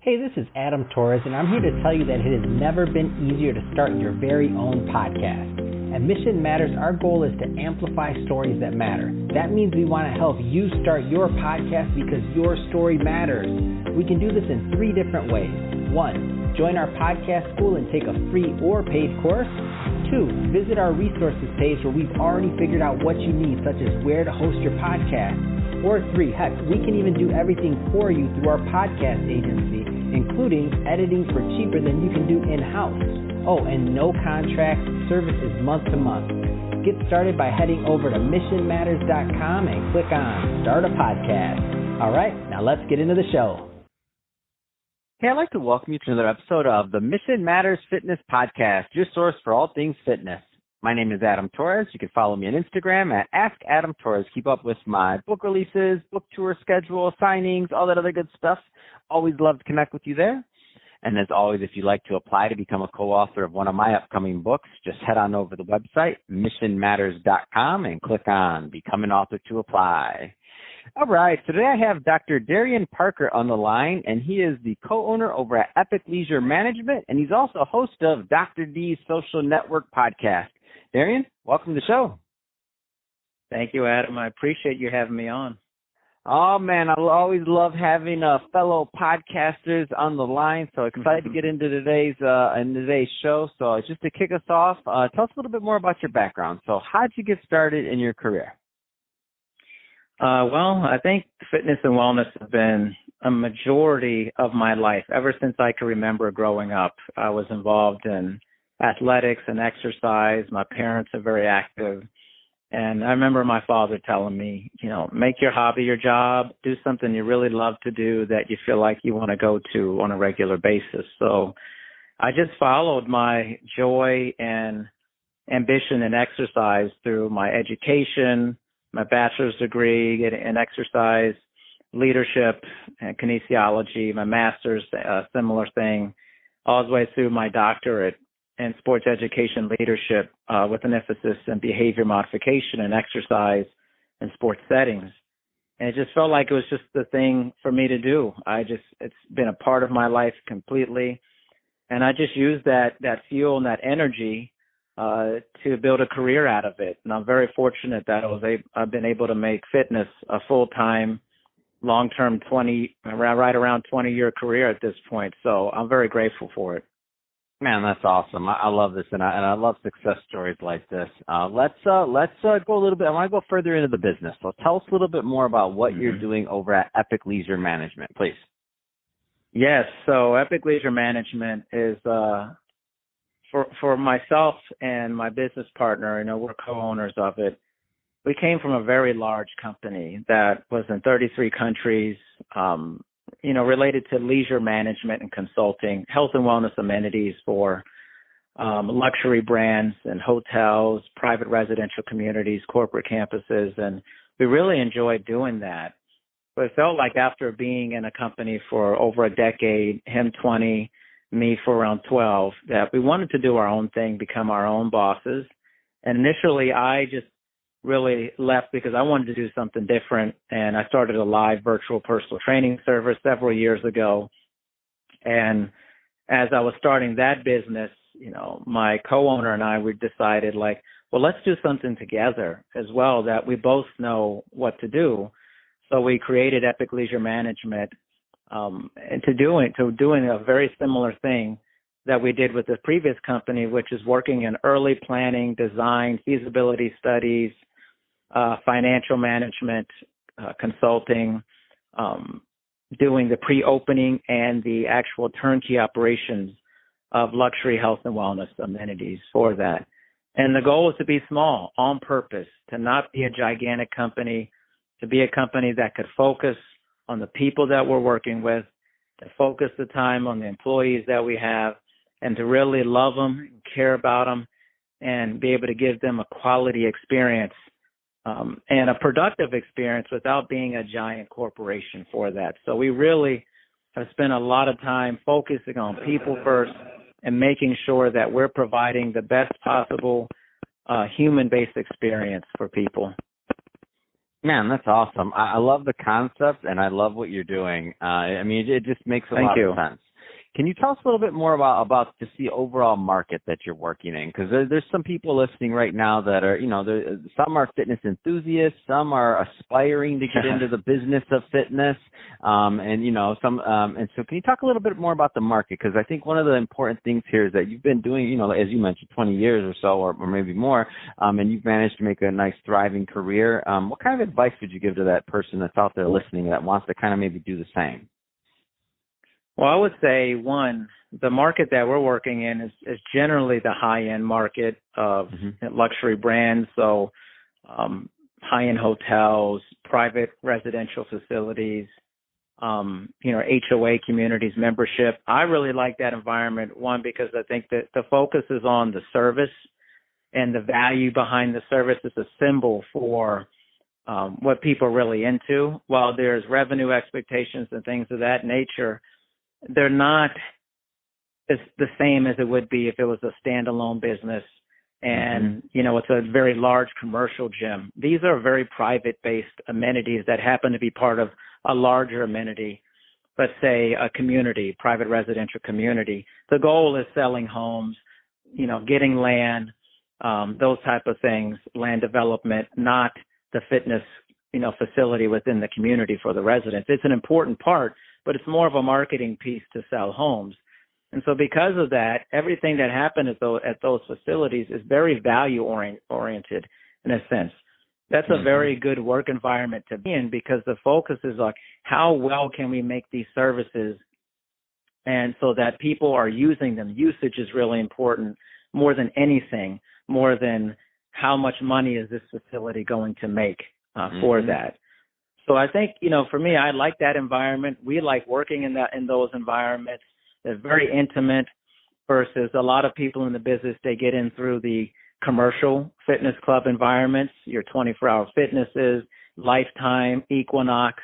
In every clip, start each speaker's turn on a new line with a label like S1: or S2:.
S1: Hey, this is Adam Torres, and I'm here to tell you that it has never been easier to start your very own podcast. At Mission Matters, our goal is to amplify stories that matter. That means we want to help you start your podcast because your story matters. We can do this in 3 different ways. 1, join our podcast school and take a free or paid course. 2, visit our resources page where we've already figured out what you need, such as where to host your podcast. Or 3, heck, we can even do everything for you through our podcast agency, including editing for cheaper than you can do in-house. Oh, and no contract, service is month to month. Get started by heading over to missionmatters.com and click on Start a Podcast. All right, now let's get into the show.
S2: Hey, I'd like to welcome you to another episode of the Mission Matters Fitness Podcast, your source for all things fitness. My name is Adam Torres. You can follow me on Instagram at AskAdamTorres. Keep up with my book releases, book tour schedule, signings, all that other good stuff. Always love to connect with you there. And as always, if you'd like to apply to become a co-author of one of my upcoming books, just head on over to the website, missionmatters.com, and click on Become an Author to apply. All right, so today I have Dr. Darian Parker on the line, and he is the co-owner over at Epic Leisure Management, and he's also host of Dr. D's Social Network podcast. Darian, welcome to the show.
S3: Thank you, Adam. I appreciate you having me on.
S2: Oh, man, I always love having fellow podcasters on the line, so excited to get into today's show. So just to kick us off, tell us a little bit more about your background. So how did you get started in your career?
S3: Well, I think fitness and wellness have been a majority of my life. Ever since I can remember growing up, I was involved in athletics and exercise. My parents are very active. And I remember my father telling me, make your hobby your job, do something you really love to do that you feel like you want to go to on a regular basis. So I just followed my joy and ambition in exercise through my education, my bachelor's degree in exercise, leadership, and kinesiology, my master's, similar thing, all the way through my doctorate in sports education leadership with an emphasis in behavior modification and exercise and sports settings. And it just felt like it was just the thing for me to do. It's been a part of my life completely. And I just used that fuel and that energy to build a career out of it. And I'm very fortunate that I've been able to make fitness a full-time, long-term right around 20-year career at this point. So I'm very grateful for it.
S2: Man, that's awesome. I love this, and I love success stories like this. Let's go a little bit. I want to go further into the business. So tell us a little bit more about what you're doing over at Epic Leisure Management, please.
S3: Yes. So Epic Leisure Management is for myself and my business partner. We're co-owners of it. We came from a very large company that was in 33 countries. Related to leisure management and consulting, health and wellness amenities for luxury brands and hotels, private residential communities, corporate campuses. And we really enjoyed doing that. But it felt like after being in a company for over a decade, him 20, me for around 12, that we wanted to do our own thing, become our own bosses. And initially, I just really left because I wanted to do something different, and I started a live virtual personal training service several years ago. And as I was starting that business, my co-owner and I, we decided let's do something together as well that we both know what to do. So we created Epic Leisure Management and to doing a very similar thing that we did with the previous company, which is working in early planning, design, feasibility studies, financial management, consulting, doing the pre-opening and the actual turnkey operations of luxury health and wellness amenities for that. And the goal was to be small on purpose, to not be a gigantic company, to be a company that could focus on the people that we're working with, to focus the time on the employees that we have, and to really love them, care about them, and be able to give them a quality experience and a productive experience without being a giant corporation for that. So we really have spent a lot of time focusing on people first and making sure that we're providing the best possible human-based experience for people.
S2: Man, that's awesome. I love the concept, and I love what you're doing. I mean, it just makes a lot of sense. Can you tell us a little bit more about just the overall market that you're working in? Because there's some people listening right now that are, some are fitness enthusiasts, some are aspiring to get into the business of fitness, and so can you talk a little bit more about the market? Because I think one of the important things here is that you've been doing, as you mentioned, 20 years or so, or maybe more, and you've managed to make a nice, thriving career. What kind of advice would you give to that person that's out there listening that wants to kind of maybe do the same?
S3: Well, I would say, one, the market that we're working in is generally the high-end market of luxury brands, so high-end hotels, private residential facilities, HOA communities, membership. I really like that environment, one, because I think that the focus is on the service, and the value behind the service is a symbol for what people are really into. While there's revenue expectations and things of that nature, they're not the same as it would be if it was a standalone business and, it's a very large commercial gym. These are very private-based amenities that happen to be part of a larger amenity, let's say a community, private residential community. The goal is selling homes, getting land, those type of things, land development, not the fitness, facility within the community for the residents. It's an important part, but it's more of a marketing piece to sell homes. And so because of that, everything that happened at those facilities is very value-oriented in a sense. That's a very good work environment to be in because the focus is like, how well can we make these services and so that people are using them. Usage is really important more than anything, more than how much money is this facility going to make for that. So I think, for me, I like that environment. We like working in those environments. They're very intimate versus a lot of people in the business, they get in through the commercial fitness club environments, your 24-hour fitnesses, Lifetime, Equinox,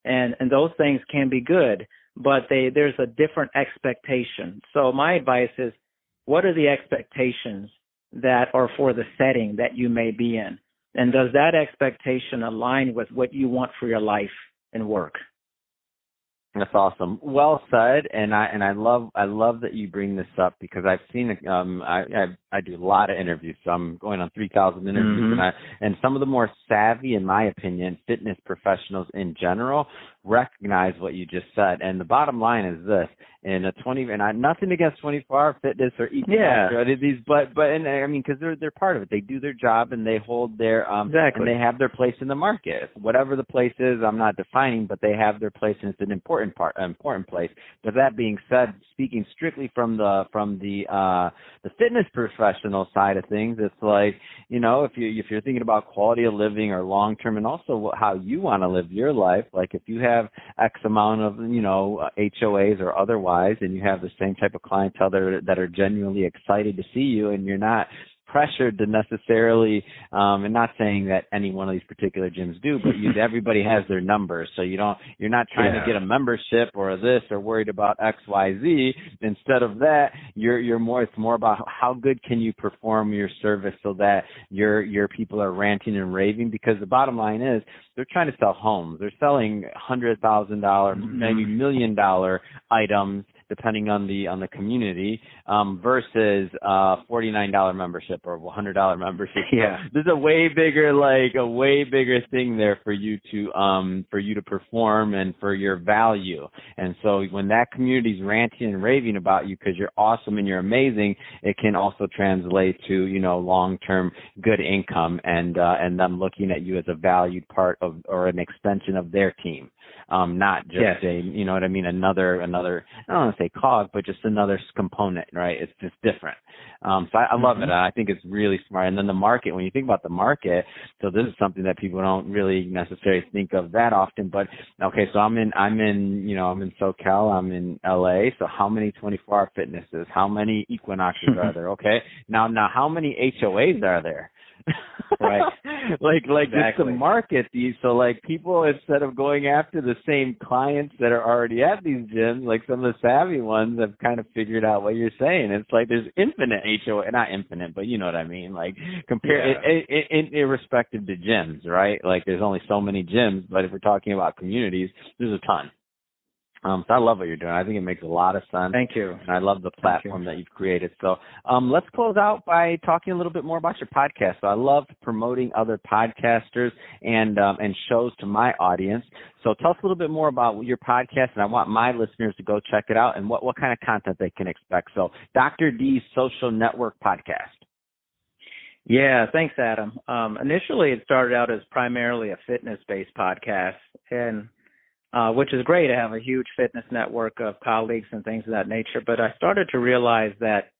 S3: and those things can be good, but there's a different expectation. So my advice is, what are the expectations that are for the setting that you may be in? And does that expectation align with what you want for your life and work?
S2: That's awesome. Well said, and I love that you bring this up because I've seen I do a lot of interviews, so I'm going on 3,000 interviews, and some of the more savvy, in my opinion, fitness professionals in general recognize what you just said. And the bottom line is this: in nothing against 24-hour fitness or these, but I mean, because they're part of it. They do their job and they hold their and they have their place in the market. Whatever the place is, I'm not defining, but they have their place, and it's an important place. But that being said, speaking strictly from the fitness professional side of things, it's like, if you're thinking about quality of living or long term, and also how you want to live your life, like if you have X amount of HOAs or otherwise, and you have the same type of clientele that are genuinely excited to see you, and you're not pressured to necessarily, and not saying that any one of these particular gyms do, but everybody has their numbers, so you're not trying to get a membership or this or worried about X, Y, Z. Instead of that, it's more about how good can you perform your service so that your people are ranting and raving, because the bottom line is they're trying to sell homes. They're selling $100,000, maybe $1 million items, depending on the community, versus $49 membership or $100 membership.
S3: Yeah,
S2: so there's a way bigger thing there for you to perform and for your value. And so when that community's ranting and raving about you because you're awesome and you're amazing, it can also translate to long-term good income and them looking at you as a valued part of or an extension of their team. Not just another, I don't want to say cog, but just another component, right? It's just different. So I love it. I think it's really smart. And then the market, when you think about the market, so this is something that people don't really necessarily think of that often, but okay, so I'm in SoCal, I'm in LA. So how many 24-hour fitnesses, how many Equinoxes are there? Okay. Now how many HOAs are there?
S3: Right.
S2: like
S3: Exactly.
S2: just to market these. So like people, instead of going after the same clients that are already at these gyms, like some of the savvy ones have kind of figured out what you're saying. It's like there's infinite HOA, not infinite, but you know what I mean. Like irrespective to gyms, right? Like there's only so many gyms, but if we're talking about communities, there's a ton. So I love what you're doing. I think it makes a lot of sense.
S3: Thank you.
S2: And I love the platform that you've created. So let's close out by talking a little bit more about your podcast. So I love promoting other podcasters and shows to my audience. So tell us a little bit more about your podcast, and I want my listeners to go check it out and what kind of content they can expect. So Dr. D's Social Network Podcast.
S3: Yeah, thanks, Adam. Initially, it started out as primarily a fitness-based podcast, and which is great to have a huge fitness network of colleagues and things of that nature. But I started to realize that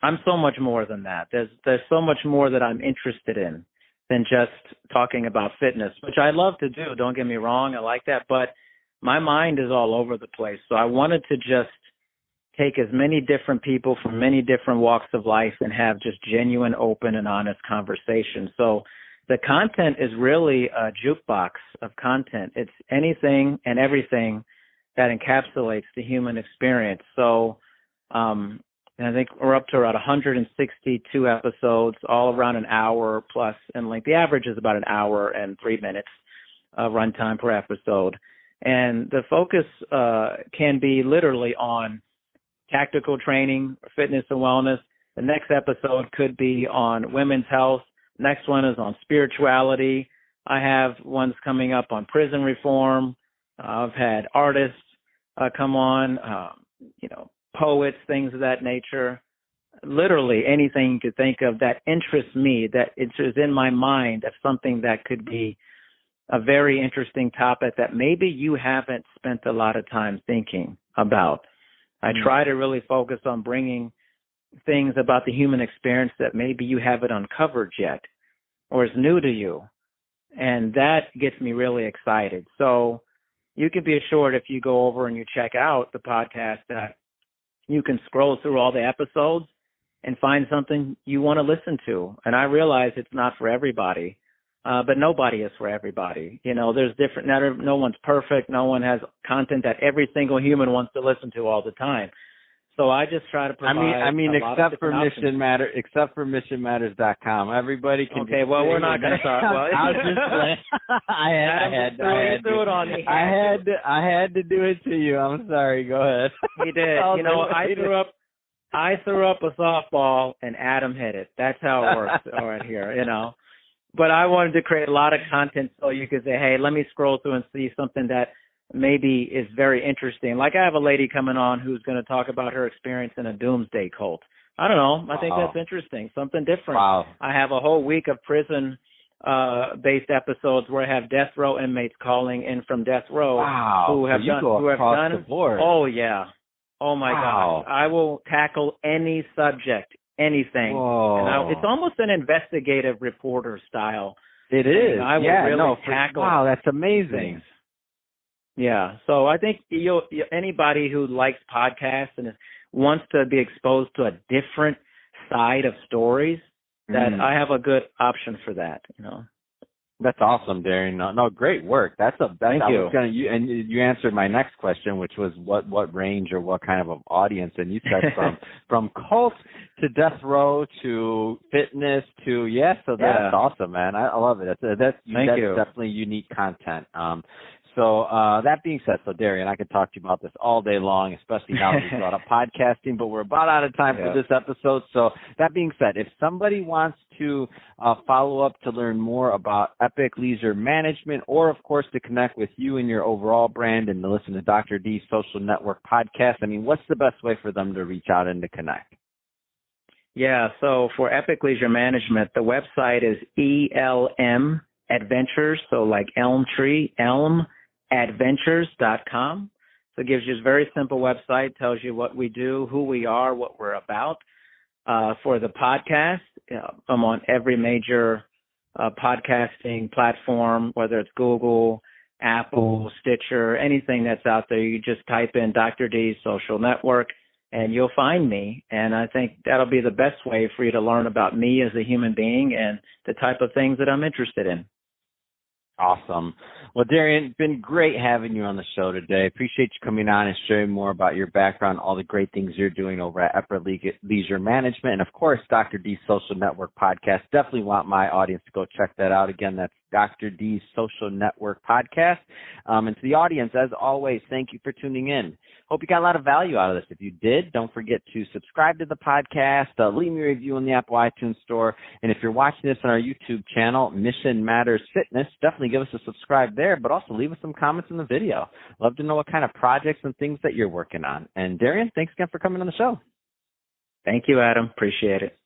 S3: I'm so much more than that. There's so much more that I'm interested in than just talking about fitness, which I love to do. Don't get me wrong. I like that. But my mind is all over the place. So I wanted to just take as many different people from many different walks of life and have just genuine, open, and honest conversations. So the content is really a jukebox of content. It's anything and everything that encapsulates the human experience. So I think we're up to around 162 episodes, all around an hour plus in length. The average is about an hour and 3 minutes runtime per episode. And the focus can be literally on tactical training, fitness and wellness. The next episode could be on women's health. Next one is on spirituality. I have ones coming up on prison reform. I've had artists come on, poets, things of that nature. Literally anything you could think of that interests me, that is in my mind of something that could be a very interesting topic that maybe you haven't spent a lot of time thinking about. I try to really focus on bringing things about the human experience that maybe you haven't uncovered yet or is new to you. And that gets me really excited. So you can be assured if you go over and you check out the podcast that you can scroll through all the episodes and find something you want to listen to. And I realize it's not for everybody, but nobody is for everybody. There's different, no one's perfect. No one has content that every single human wants to listen to all the time. So I just try to provide.
S2: Except for missionmatters.com. Everybody can.
S3: Okay, well, we're not going to start. Well,
S2: I was just I had to do it to you. I'm sorry. Go ahead.
S3: He did. I threw up a softball and Adam hit it. That's how it works right here. But I wanted to create a lot of content so you could say, hey, let me scroll through and see something that maybe is very interesting. Like I have a lady coming on who's going to talk about her experience in a doomsday cult. I don't know. I think that's interesting, something different.
S2: Wow.
S3: I have a whole week of prison based episodes where I have death row inmates calling in from death row who have done
S2: the board.
S3: Oh yeah. Oh my God. I will tackle any subject, anything. And it's almost an investigative reporter style.
S2: It is.
S3: I will really tackle.
S2: Wow, that's amazing.
S3: Things. Yeah, so I think anybody who likes podcasts and wants to be exposed to a different side of stories, that I have a good option for that.
S2: That's awesome, Darian. No, great work. Thank you. And you answered my next question, which was what range or what kind of audience, and you said from cult to death row to fitness to So that's awesome, man. I love it. That's definitely unique content. So that being said, Darian, I could talk to you about this all day long, especially now that we brought up podcasting, but we're about out of time for this episode. So that being said, if somebody wants to follow up to learn more about Epic Leisure Management, or of course to connect with you and your overall brand and to listen to Dr. D's Social Network podcast, what's the best way for them to reach out and to connect?
S3: Yeah, so for Epic Leisure Management, the website is ELM Adventures, so like elm tree, elmadventures.com. So it gives you a very simple website, tells you what we do, who we are, what we're about. For the podcast, I'm on every major podcasting platform, whether it's Google, Apple, Stitcher, anything that's out there. You just type in Dr. D's Social Network, and you'll find me. And I think that'll be the best way for you to learn about me as a human being and the type of things that I'm interested in.
S2: Awesome. Well, Darian, been great having you on the show today. Appreciate you coming on and sharing more about your background, all the great things you're doing over at Upper Leisure Management, and, of course, Dr. D's Social Network Podcast. Definitely want my audience to go check that out. Again, that's Dr. D's Social Network Podcast. And to the audience, as always, thank you for tuning in. Hope you got a lot of value out of this. If you did, don't forget to subscribe to the podcast, leave me a review on the Apple iTunes Store, and if you're watching this on our YouTube channel, Mission Matters Fitness, definitely give us a subscribe there, but also leave us some comments in the video. Love to know what kind of projects and things that you're working on. And Darian, thanks again for coming on the show.
S3: Thank you, Adam. Appreciate it.